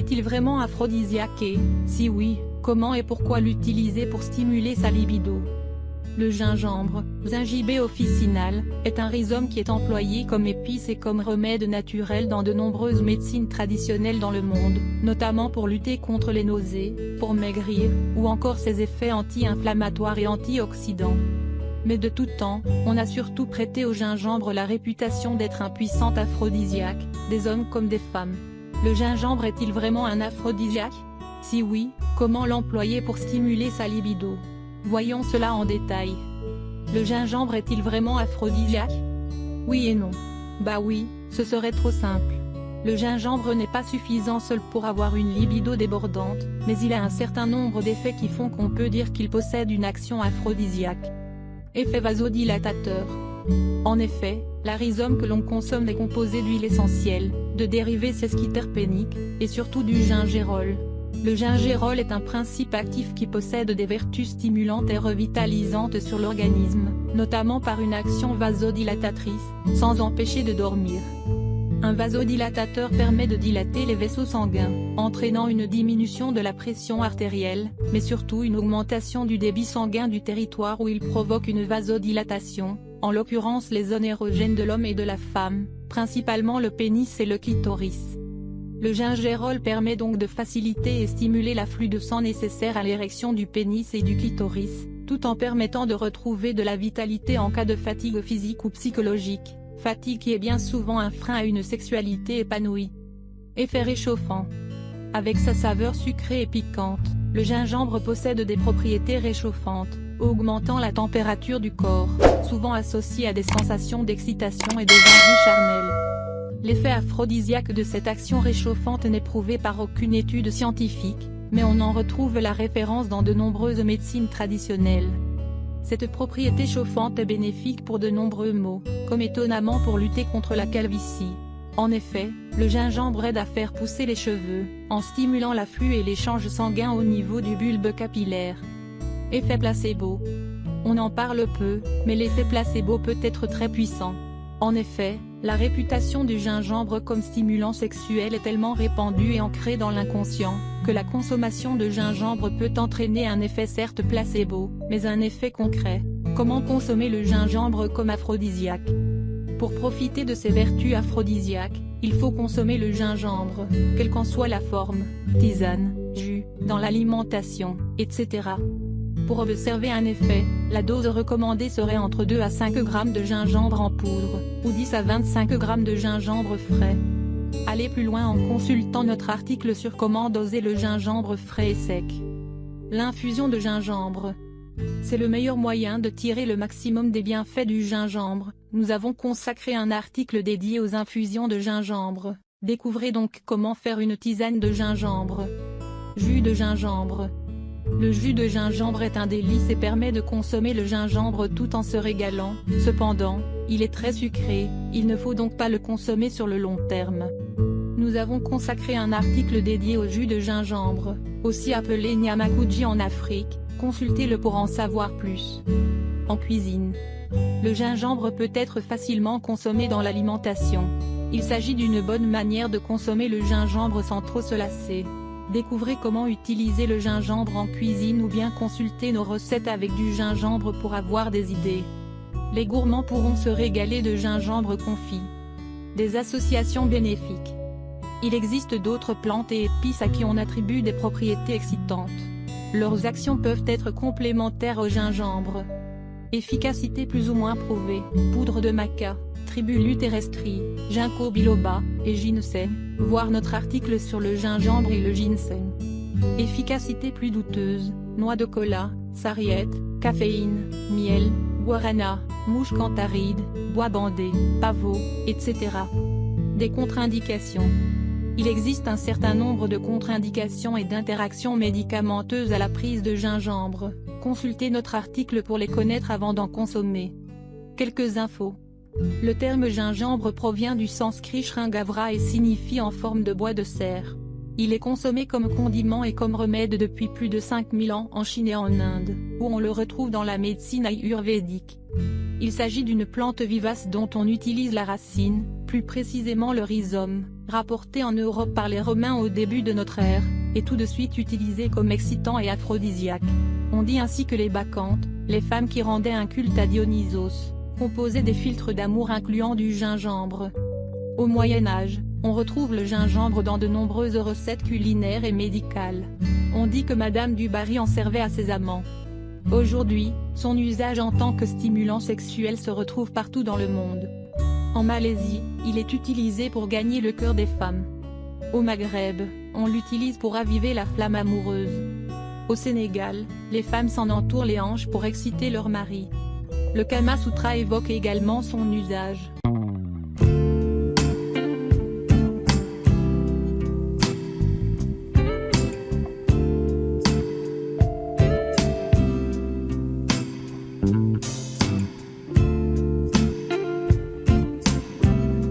Est-il vraiment aphrodisiaque et, si oui, comment et pourquoi l'utiliser pour stimuler sa libido? Le gingembre, Zingiber officinal, est un rhizome qui est employé comme épice et comme remède naturel dans de nombreuses médecines traditionnelles dans le monde, notamment pour lutter contre les nausées, pour maigrir, ou encore ses effets anti-inflammatoires et antioxydants. Mais de tout temps, on a surtout prêté au gingembre la réputation d'être un puissant aphrodisiaque, des hommes comme des femmes. Le gingembre est-il vraiment un aphrodisiaque? Si oui, comment l'employer pour stimuler sa libido? Voyons cela en détail. Le gingembre est-il vraiment aphrodisiaque? Oui et non. Bah oui, ce serait trop simple. Le gingembre n'est pas suffisant seul pour avoir une libido débordante, mais il a un certain nombre d'effets qui font qu'on peut dire qu'il possède une action aphrodisiaque. Effet vasodilatateur. En effet, la rhizome que l'on consomme est composée d'huile essentielle, de dérivés sesquiterpéniques, et surtout du gingérol. Le gingérol est un principe actif qui possède des vertus stimulantes et revitalisantes sur l'organisme, notamment par une action vasodilatatrice, sans empêcher de dormir. Un vasodilatateur permet de dilater les vaisseaux sanguins, entraînant une diminution de la pression artérielle, mais surtout une augmentation du débit sanguin du territoire où il provoque une vasodilatation, en l'occurrence les zones érogènes de l'homme et de la femme, principalement le pénis et le clitoris. Le gingérol permet donc de faciliter et stimuler l'afflux de sang nécessaire à l'érection du pénis et du clitoris, tout en permettant de retrouver de la vitalité en cas de fatigue physique ou psychologique, fatigue qui est bien souvent un frein à une sexualité épanouie. Effet réchauffant. Avec sa saveur sucrée et piquante, le gingembre possède des propriétés réchauffantes, augmentant la température du corps, souvent associée à des sensations d'excitation et des envies charnelles. L'effet aphrodisiaque de cette action réchauffante n'est prouvé par aucune étude scientifique, mais on en retrouve la référence dans de nombreuses médecines traditionnelles. Cette propriété chauffante est bénéfique pour de nombreux maux, comme étonnamment pour lutter contre la calvitie. En effet, le gingembre aide à faire pousser les cheveux, en stimulant l'afflux et l'échange sanguin au niveau du bulbe capillaire. Effet placebo. On en parle peu, mais l'effet placebo peut être très puissant. En effet, la réputation du gingembre comme stimulant sexuel est tellement répandue et ancrée dans l'inconscient, que la consommation de gingembre peut entraîner un effet certes placebo, mais un effet concret. Comment consommer le gingembre comme aphrodisiaque? Pour profiter de ses vertus aphrodisiaques, il faut consommer le gingembre, quelle qu'en soit la forme, tisane, jus, dans l'alimentation, etc. Pour observer un effet, la dose recommandée serait entre 2 à 5 g de gingembre en poudre, ou 10 à 25 g de gingembre frais. Allez plus loin en consultant notre article sur comment doser le gingembre frais et sec. L'infusion de gingembre. C'est le meilleur moyen de tirer le maximum des bienfaits du gingembre. Nous avons consacré un article dédié aux infusions de gingembre. Découvrez donc comment faire une tisane de gingembre. Jus de gingembre. Le jus de gingembre est un délice et permet de consommer le gingembre tout en se régalant. Cependant, il est très sucré, il ne faut donc pas le consommer sur le long terme. Nous avons consacré un article dédié au jus de gingembre, aussi appelé nyamakuji en Afrique, consultez-le pour en savoir plus. En cuisine. Le gingembre peut être facilement consommé dans l'alimentation. Il s'agit d'une bonne manière de consommer le gingembre sans trop se lasser. Découvrez comment utiliser le gingembre en cuisine ou bien consultez nos recettes avec du gingembre pour avoir des idées. Les gourmands pourront se régaler de gingembre confit. Des associations bénéfiques. Il existe d'autres plantes et épices à qui on attribue des propriétés excitantes. Leurs actions peuvent être complémentaires au gingembre. Efficacité plus ou moins prouvée, poudre de maca, Tribulus terrestri, ginkgo biloba, et ginseng, voir notre article sur le gingembre et le ginseng. Efficacité plus douteuse, noix de cola, sarriette, caféine, miel, guarana, mouche cantharide, bois bandé, pavot, etc. Des contre-indications. Il existe un certain nombre de contre-indications et d'interactions médicamenteuses à la prise de gingembre. Consultez notre article pour les connaître avant d'en consommer. Quelques infos. Le terme gingembre provient du sanskrit shringavra et signifie en forme de bois de serre. Il est consommé comme condiment et comme remède depuis plus de 5000 ans en Chine et en Inde, où on le retrouve dans la médecine ayurvédique. Il s'agit d'une plante vivace dont on utilise la racine, plus précisément le rhizome, rapporté en Europe par les Romains au début de notre ère, est tout de suite utilisé comme excitant et aphrodisiaque. On dit ainsi que les bacchantes, les femmes qui rendaient un culte à Dionysos, composaient des filtres d'amour incluant du gingembre. Au Moyen Âge, on retrouve le gingembre dans de nombreuses recettes culinaires et médicales. On dit que Madame du Barry en servait à ses amants. Aujourd'hui, son usage en tant que stimulant sexuel se retrouve partout dans le monde. En Malaisie, il est utilisé pour gagner le cœur des femmes. Au Maghreb, on l'utilise pour raviver la flamme amoureuse. Au Sénégal, les femmes s'en entourent les hanches pour exciter leur mari. Le Kama Sutra évoque également son usage.